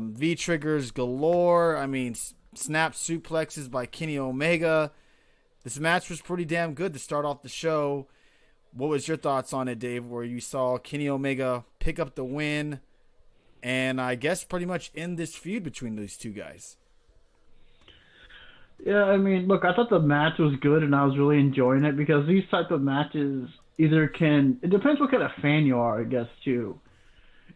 V triggers galore. I mean, snap suplexes by Kenny Omega. This match was pretty damn good to start off the show. What was your thoughts on it, Dave, where you saw Kenny Omega pick up the win and I guess pretty much end this feud between these two guys? Yeah, I mean, look, I thought the match was good and I was really enjoying it because these type of matches either can, it depends what kind of fan you are, I guess, too.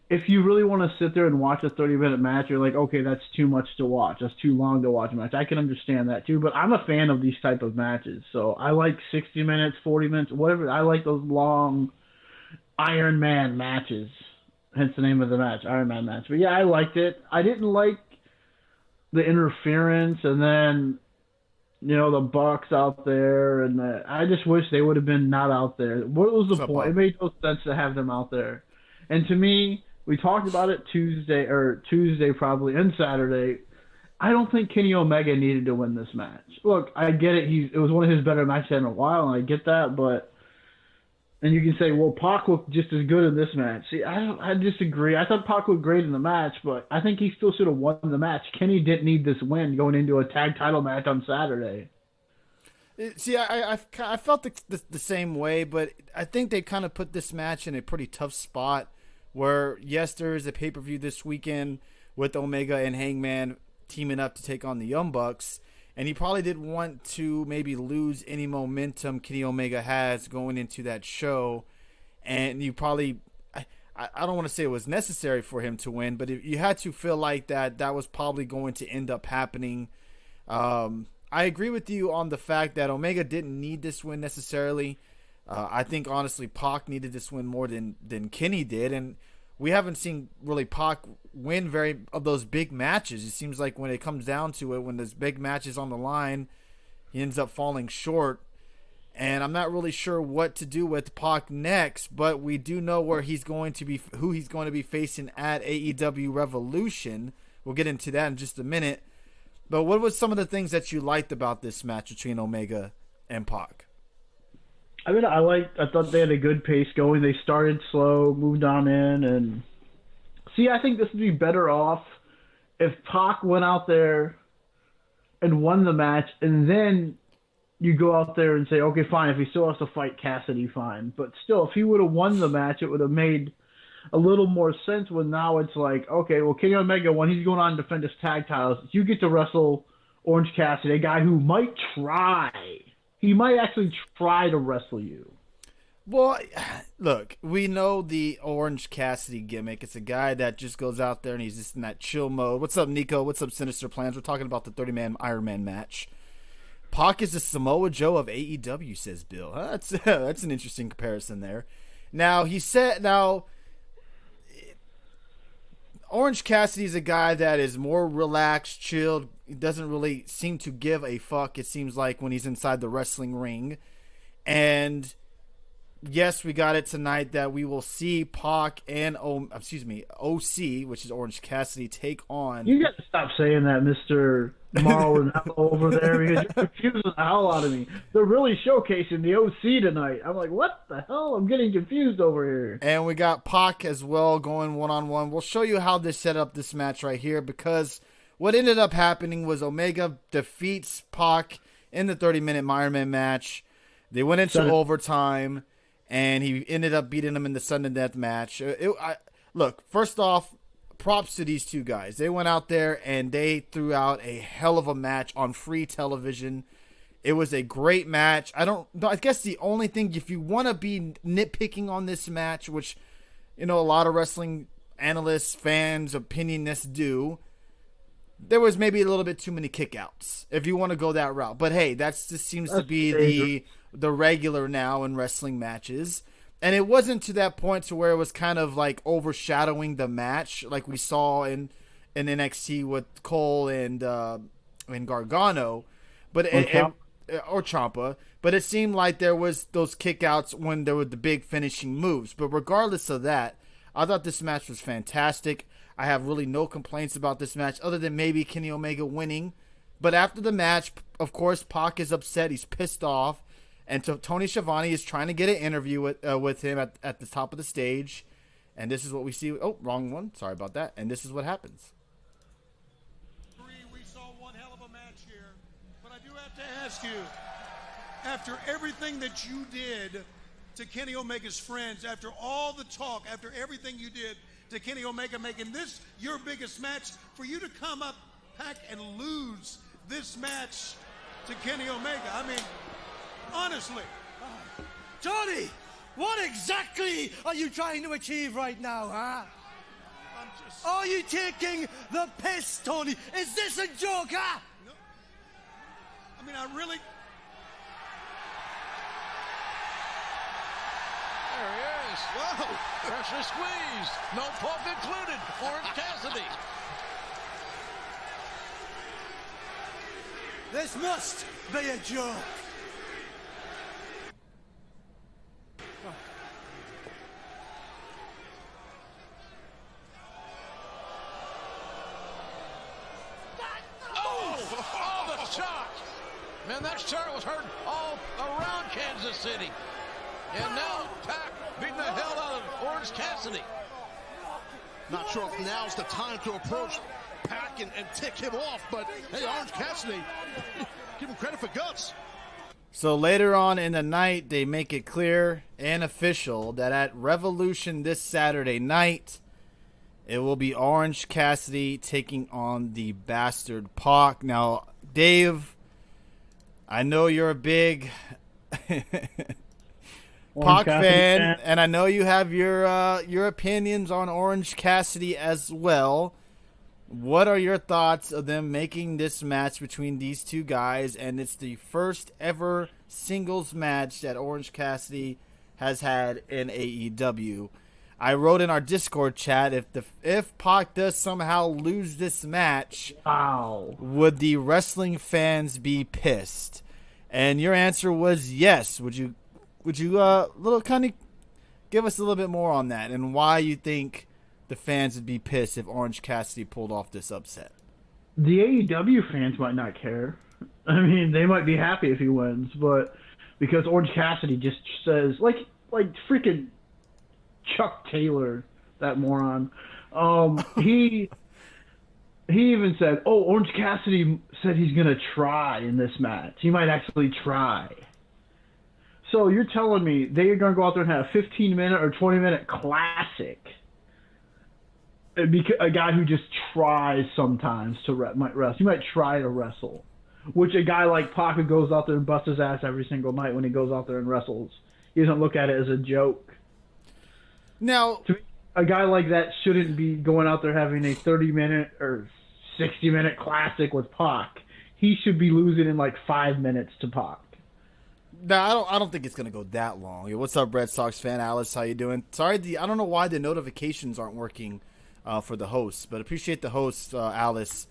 If you really want to sit there and watch a 30-minute match, you're like, okay, that's too much to watch. That's too long to watch a match. I can understand that too, but I'm a fan of these type of matches. So I like 60 minutes, 40 minutes, whatever. I like those long Iron Man matches. Hence the name of the match, Iron Man match. But yeah, I liked it. I didn't like the interference and then the Bucks out there, and I just wish they would have been not out there. What was the point? It made no sense to have them out there. And to me, we talked about it Tuesday probably, and Saturday. I don't think Kenny Omega needed to win this match. Look, I get it. It was one of his better matches in a while, and I get that. And you can say, well, Pac looked just as good in this match. See, I disagree. I thought Pac looked great in the match, but I think he still should have won the match. Kenny didn't need this win going into a tag title match on Saturday. See, I felt the same way, but I think they kind of put this match in a pretty tough spot where, yes, there is a pay-per-view this weekend with Omega and Hangman teaming up to take on the Young Bucks, and he probably didn't want to maybe lose any momentum Kenny Omega has going into that show, and you probably, I don't want to say it was necessary for him to win, but if you had to feel like that was probably going to end up happening. I agree with you on the fact that Omega didn't need this win necessarily. I think, honestly, Pac needed this win more than Kenny did, and we haven't seen really Pac win very of those big matches. It seems like when it comes down to it, when there's big matches on the line, he ends up falling short, and I'm not really sure what to do with Pac next, but we do know who he's going to be facing at AEW Revolution. We'll get into that in just a minute. But what was some of the things that you liked about this match between Omega and Pac? I mean, I thought they had a good pace going. They started slow, moved on in, and see, I think this would be better off if Pac went out there and won the match, and then you go out there and say, okay, fine, if he still has to fight Cassidy, fine. But still, if he would have won the match, it would have made a little more sense when now it's like, okay, well, Kenny Omega, when he's going on to defend his tag titles, you get to wrestle Orange Cassidy, a guy who might try. He might actually try to wrestle you. Well, look, we know the Orange Cassidy gimmick. It's a guy that just goes out there and he's just in that chill mode. What's up, Nico? What's up, Sinister Plans? We're talking about the 30-man Iron Man match. Pac is the Samoa Joe of AEW, says Bill. That's an interesting comparison there. Now, Orange Cassidy is a guy that is more relaxed, chilled. He doesn't really seem to give a fuck, it seems like, when he's inside the wrestling ring. And yes, we got it tonight that we will see Pac and OC, which is Orange Cassidy, take on. You got to stop saying that, Mr. Marlon over there, because you're confusing the hell out of me. They're really showcasing the OC tonight. I'm like, what the hell? I'm getting confused over here. And we got Pac as well going one-on-one. We'll show you how they set up this match right here, because what ended up happening was Omega defeats Pac in the 30-minute Iron Man match. They went into overtime, and he ended up beating him in the sudden death match. Look, first off, props to these two guys. They went out there and they threw out a hell of a match on free television. It was a great match. I guess the only thing, if you want to be nitpicking on this match, which, a lot of wrestling analysts, fans, opinionists do, there was maybe a little bit too many kickouts, if you want to go that route. But hey, that just seems to be the regular now in wrestling matches. And it wasn't to that point to where it was kind of like overshadowing the match like we saw in NXT with Cole and Gargano, or Ciampa. But it seemed like there was those kickouts when there were the big finishing moves. But regardless of that, I thought this match was fantastic. I have really no complaints about this match other than maybe Kenny Omega winning. But after the match, of course, Pac is upset. He's pissed off. And so Tony Schiavone is trying to get an interview with him at the top of the stage. And this is what we see. Oh, wrong one. Sorry about that. And this is what happens. got to ask you, after everything that you did to Kenny Omega's friends, after all the talk, after everything you did to Kenny Omega, making this your biggest match, for you to come up, Pac, and lose this match to Kenny Omega, I mean, honestly. Tony, what exactly are you trying to achieve right now, huh? Are you taking the piss, Tony? Is this a joke, huh? No. I mean, I really... There he is. Whoa. Pressure squeezed. No pump included. Orange Cassidy. This must be a joke. Oh, the shot. Man, that shot was heard all around Kansas City. And now Pac beating the hell out of Orange Cassidy. Not sure if now's the time to approach Pac and tick him off, but hey, Orange Cassidy, give him credit for guts. So later on in the night, they make it clear and official that at Revolution this Saturday night, it will be Orange Cassidy taking on the Bastard Pac. Now, Dave, I know you're a big Pac fan, and I know you have your opinions on Orange Cassidy as well. What are your thoughts of them making this match between these two guys? And it's the first ever singles match that Orange Cassidy has had in AEW. I wrote in our Discord chat, if Pac does somehow lose this match, Wow. would the wrestling fans be pissed? And your answer was yes. Would you little kind of give us a little bit more on that and why you think the fans would be pissed if Orange Cassidy pulled off this upset? The AEW fans might not care. I mean, they might be happy if he wins, but because Orange Cassidy just says, like freaking Chuck Taylor, that moron. He even said, "Oh, Orange Cassidy said he's gonna try in this match. He might actually try." So you're telling me they're gonna go out there and have a 15-minute or 20-minute classic? A guy who just tries sometimes to might wrestle. He might try to wrestle, which a guy like Pac who goes out there and busts his ass every single night when he goes out there and wrestles. He doesn't look at it as a joke. Now, a guy like that shouldn't be going out there having a 30-minute or 60-minute classic with Pac. He should be losing in like 5 minutes to Pac. no, I don't think it's gonna go that long. What's up, Red Sox fan Alice? How you doing? Sorry, I don't know why the notifications aren't working for the hosts, but appreciate the hosts, Alice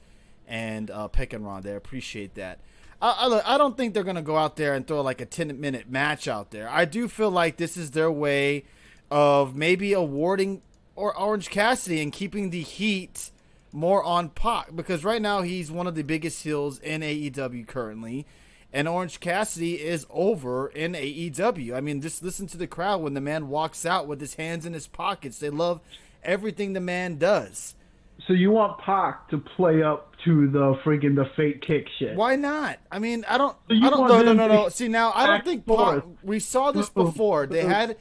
and Pick and Ron there. Appreciate that. I don't think they're gonna go out there and throw like a 10-minute match out there. I do feel like this is their way of maybe awarding Orange Cassidy and keeping the heat more on Pac, because right now he's one of the biggest heels in AEW currently, and Orange Cassidy is over in AEW. I mean, just listen to the crowd when the man walks out with his hands in his pockets. They love everything the man does. So you want Pac to play up to the fake kick shit? Why not? I mean, no. want See, now I don't think Pac, we saw this before. They had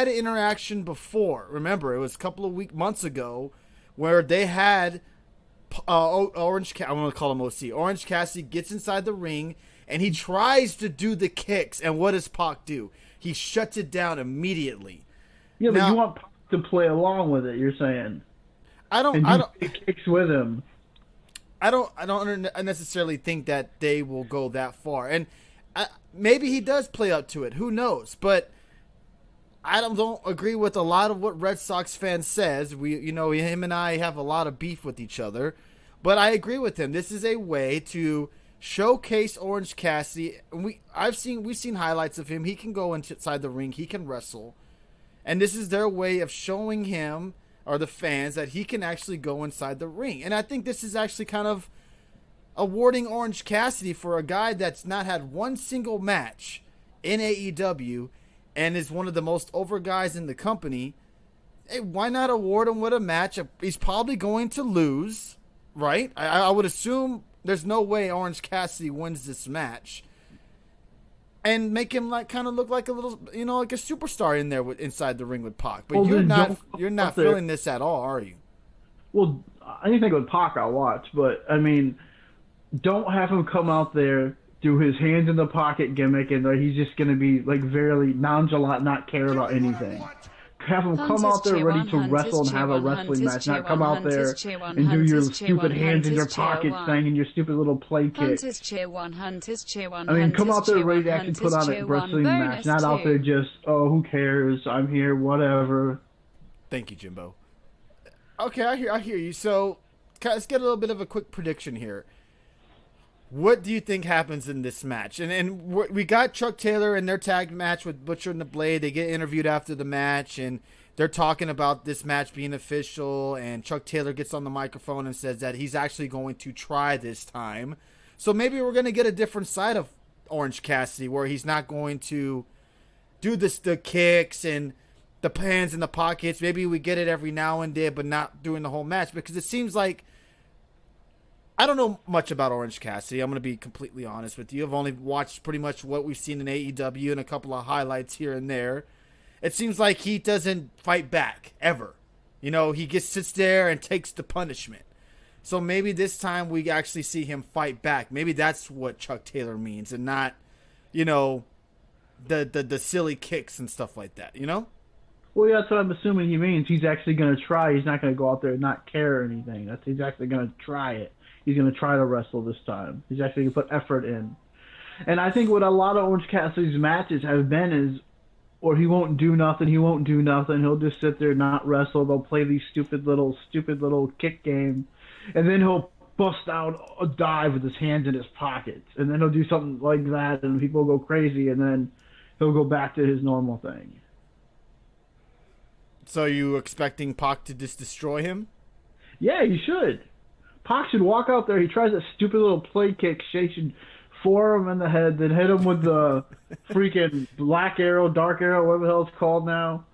an interaction before. Remember, it was a couple of months ago where they had I'm going to call him OC. Orange Cassidy gets inside the ring and he tries to do the kicks. And what does Pac do? He shuts it down immediately. Yeah, but you want Pac to play along with it, you're saying. I don't kicks with him. I don't necessarily think that they will go that far. And maybe he does play up to it. Who knows? But I don't agree with a lot of what Red Sox fans says. Him and I have a lot of beef with each other, but I agree with him. This is a way to showcase Orange Cassidy. We've seen highlights of him. He can go inside the ring. He can wrestle, and this is their way of showing him or the fans that he can actually go inside the ring. And I think this is actually kind of awarding Orange Cassidy for a guy that's not had one single match in AEW and is one of the most over guys in the company. Hey, why not award him with a match? He's probably going to lose, right? I would assume There's no way Orange Cassidy wins this match and make him kind of look like a little, like a superstar in there inside the ring with Pac. But you're not feeling this at all, are you? Well, anything with Pac I'll watch, but I mean, don't have him come out there, do his hands in the pocket gimmick, and he's just going to be like very nonchalant, not care about anything. Have him come out there ready to wrestle and have a wrestling match, not come out there and do your stupid hands in your pockets thing and your stupid little play kick. I mean, come out there ready to actually put on a wrestling match, not out there just, oh, who cares, I'm here, whatever. Thank you, Jimbo. Okay, I hear you. So, let's get a little bit of a quick prediction here. What do you think happens in this match? And we got Chuck Taylor in their tag match with Butcher and the Blade. They get interviewed after the match, and they're talking about this match being official. And Chuck Taylor gets on the microphone and says that he's actually going to try this time. So maybe we're going to get a different side of Orange Cassidy, where he's not going to do the kicks and the hands in the pockets. Maybe we get it every now and then, but not during the whole match, because it seems like, I don't know much about Orange Cassidy. I'm going to be completely honest with you. I've only watched pretty much what we've seen in AEW and a couple of highlights here and there. It seems like he doesn't fight back, ever. He just sits there and takes the punishment. So maybe this time we actually see him fight back. Maybe that's what Chuck Taylor means, and not, the silly kicks and stuff like that, Well, yeah, that's what I'm assuming he means. He's actually going to try. He's not going to go out there and not care or anything. He's actually going to try it. He's going to try to wrestle this time. He's actually going to put effort in. And I think what a lot of Orange Cassidy's matches have been is, or he won't do nothing, he'll just sit there and not wrestle. They'll play these stupid little kick game. And then he'll bust out a dive with his hands in his pockets. And then he'll do something like that, and people will go crazy, and then he'll go back to his normal thing. So are you expecting Pac to just destroy him? Yeah, he should. Pac should walk out there. He tries that stupid little play kick. She should floor him in the head, then hit him with the freaking black arrow, dark arrow, whatever the hell it's called now.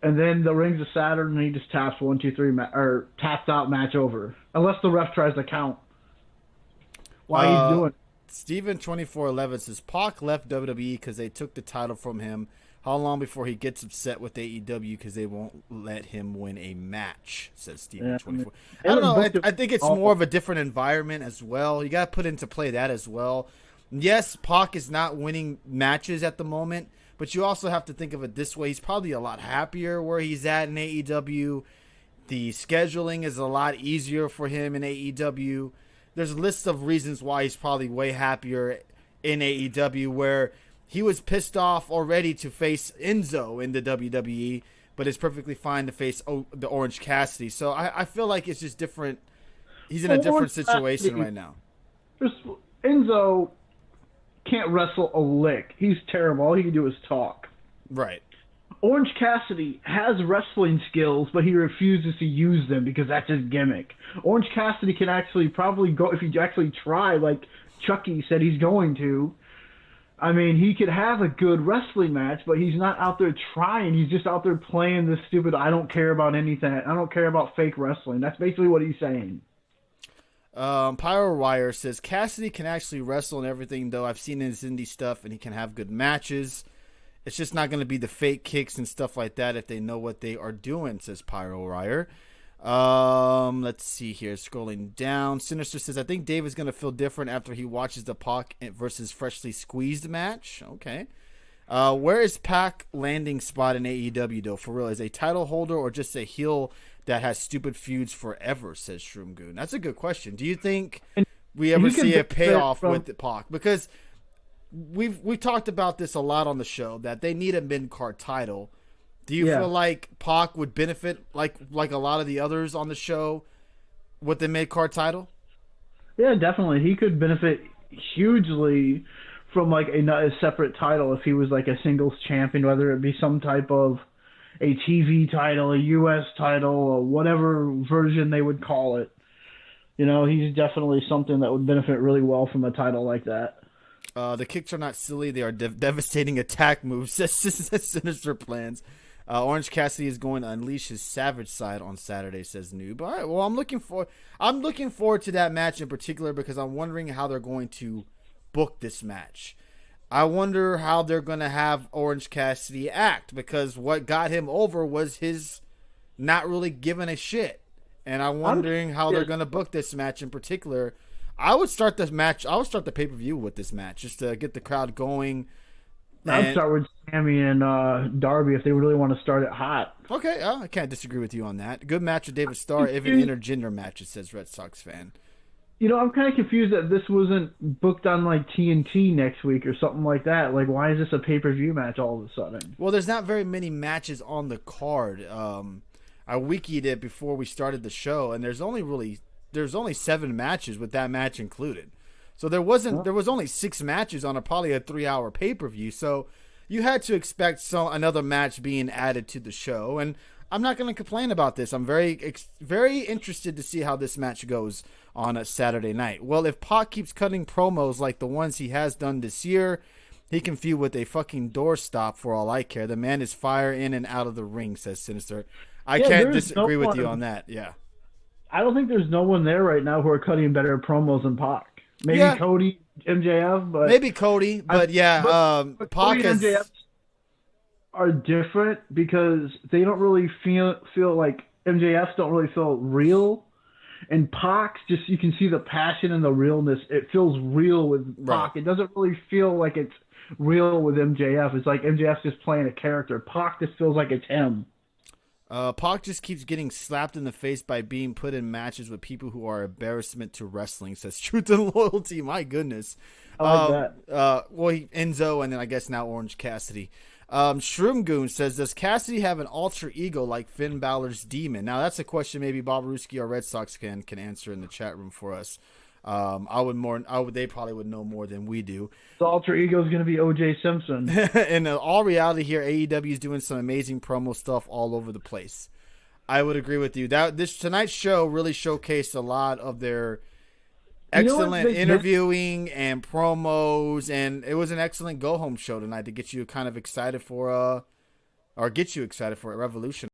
And then the Rings of Saturn, and he just taps 1, 2, 3, or taps out, match over. Unless the ref tries to count. Why he's doing it. Steven2411 says, Pac left WWE because they took the title from him. How long before he gets upset with AEW because they won't let him win a match, says Steven24. I don't know. I think it's more of a different environment as well. You got to put into play that as well. Yes, Pac is not winning matches at the moment, but you also have to think of it this way. He's probably a lot happier where he's at in AEW. The scheduling is a lot easier for him in AEW. There's a list of reasons why he's probably way happier in AEW, where he was pissed off already to face Enzo in the WWE, but it's perfectly fine to face the Orange Cassidy. So I feel like it's just different. He's in a different situation right now. Enzo can't wrestle a lick. He's terrible. All he can do is talk. Right. Orange Cassidy has wrestling skills, but he refuses to use them because that's his gimmick. Orange Cassidy can actually probably go, if he actually try, like Chucky said he's going to. I mean, he could have a good wrestling match, but he's not out there trying. He's just out there playing this stupid, I don't care about anything. I don't care about fake wrestling. That's basically what he's saying. Pyro Wire says, Cassidy can actually wrestle and everything, though. I've seen his indie stuff, and he can have good matches. It's just not going to be the fake kicks and stuff like that if they know what they are doing, says Pyro Wire. Let's see here. Scrolling down. Sinister says, I think Dave is going to feel different after he watches the Pac versus Freshly Squeezed match. Okay. Where is Pac landing spot in AEW, though? For real, is a title holder or just a heel that has stupid feuds forever, says Shroomgoon. That's a good question. Do you think we ever see a payoff with the Pac? Because we've talked about this a lot on the show, that they need a mid-card title. Do you feel like Pac would benefit like a lot of the others on the show with the mid-card title? Yeah, definitely. He could benefit hugely from like a separate title if he was like a singles champion, whether it be some type of a TV title, a US title, or whatever version they would call it. You know, he's definitely something that would benefit really well from a title like that. The kicks are not silly. They are devastating attack moves. Sinister Plans. Orange Cassidy is going to unleash his savage side on Saturday, says Noob. All right, well, I'm looking forward to that match in particular because I'm wondering how they're going to book this match. I wonder how they're going to have Orange Cassidy act because what got him over was his not really giving a shit. And I'm wondering how they're going to book this match in particular. I would start the pay-per-view with this match just to get the crowd going. I'd start with Sammy and Darby if they really want to start it hot. Okay, I can't disagree with you on that. Good match with David Starr, even intergender matches, says Red Sox fan. I'm kind of confused that this wasn't booked on like TNT next week or something like that. Like, why is this a pay-per-view match all of a sudden? Well, there's not very many matches on the card. I wikied it before we started the show, and there's only 7 matches with that match included. So there was only 6 matches on probably a 3-hour pay-per-view. So you had to expect another match being added to the show, and I'm not going to complain about this. I'm very interested to see how this match goes on a Saturday night. Well, if Pac keeps cutting promos like the ones he has done this year, he can feud with a fucking doorstop for all I care. The man is fire in and out of the ring, says Sinister. I can't disagree with you on that. Yeah. I don't think there's no one there right now who are cutting better promos than Pac. Maybe Cody, MJF, but maybe Cody, but Pac Cody and MJF are different because they don't really feel like MJFs don't really feel real, and Pac's just you can see the passion and the realness. It feels real with Pac. Right. It doesn't really feel like it's real with MJF. It's like MJF's just playing a character. Pac just feels like it's him. Pac just keeps getting slapped in the face by being put in matches with people who are embarrassment to wrestling, says Truth and Loyalty. My goodness. I like that. Enzo, and then I guess now Orange Cassidy. Shroom Goon says, does Cassidy have an alter ego like Finn Balor's demon? Now, that's a question maybe Bob Ruski or Red Sox can answer in the chat room for us. They probably would know more than we do. The alter ego is going to be OJ Simpson. In all reality here, AEW is doing some amazing promo stuff all over the place. I would agree with you. Tonight's show really showcased a lot of their excellent interviewing and promos, and it was an excellent go-home show tonight to get you kind of excited for Revolution.